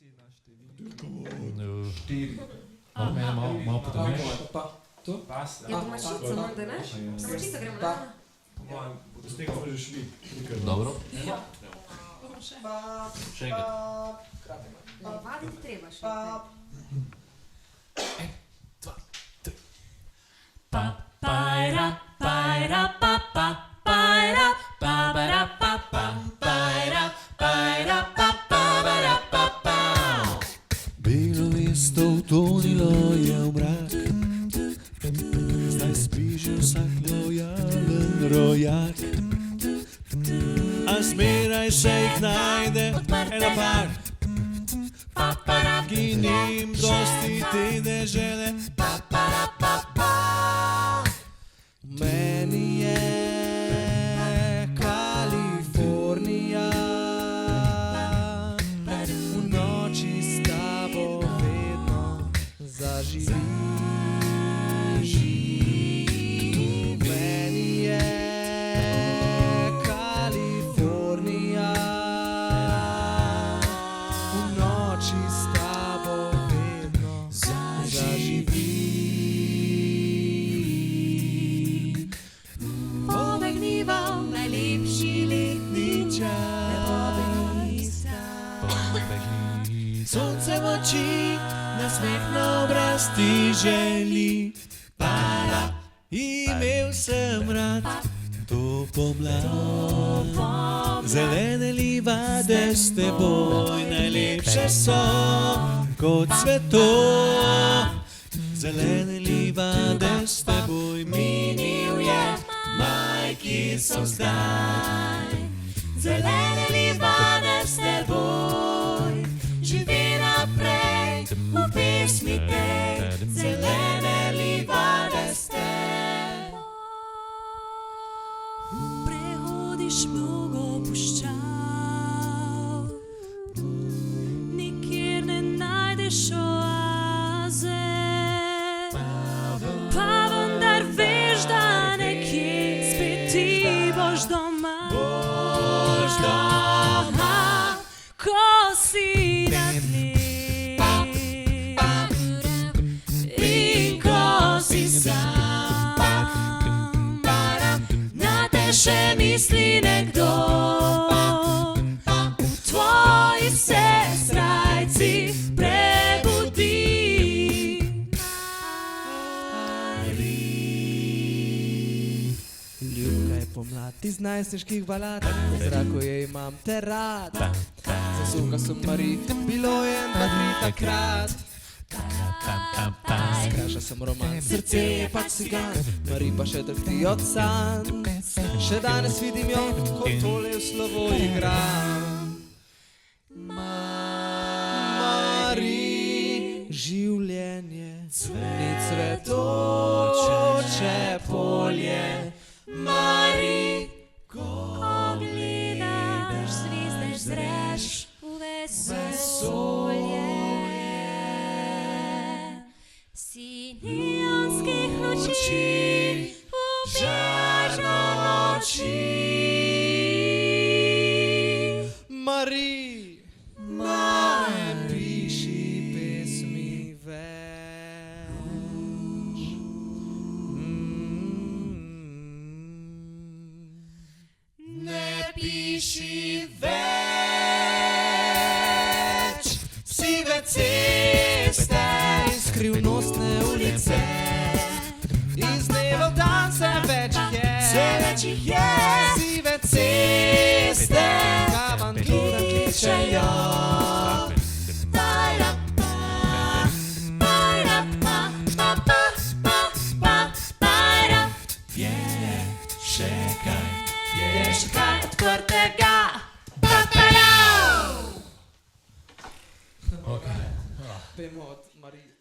si na številki 4. Malo potemnejš. To? Pas, Je domačica, manda, ne? Domačica gremo na. po mojem, Z tega smo že šli. Dobro. Še enkrat. Vaditi treba še. Bilo mesto utonilo je v mrak, zdaj spi že vsak lojalen rojak. A zmeraj se jih najde ena par, ki njim dosti te dežele. Meni je Kalifornija, v noči s tabo vedno zaživi. Meni je Kalifornija, v noči s tabo vedno zaživi. Pobegniva v najlepši letni čas, sonce v oči, nasmeh na obraz ti želi. Imel sem rad to pomlad, zelene livade s teboj najlepše so kot cvetov. Zelene livade s teboj minil je, majki so zdaj. Zelene livade s teboj, živi naprej v pesmi tej. Zelene livade s teboj. Prehodiš mnogo puščav, nikjer ne najdeš oaze, pa vendar veš, da nekje spet ti boš doma. Ko si na tleh in ko si sam, na te še misli nekdo, v tvoji se srajci prebudi. Ljubka je pomlad iz najstniških balad, v zraku je imam te rad. Zasuka sem Mari, bilo je na tri takrat. Skraša sem roman, srce je pač cigan, Mari pa še drhti od sanj. Še danes vidim jo, ko tole v slovo igram. Mari, življenje ni cvetoče polje. Mari, ko Gledaš, zvizdeš, zreš v vesolje. Si neonskih noči, žarno noči. Mari, napiši pesmi več. Ne piši več, sive ceste in skrivnostne ulice. Iz dneva v dan se več jih je, sive ceste, avantura kličejo. Je še kaj odprtega. Pejmo od Marije.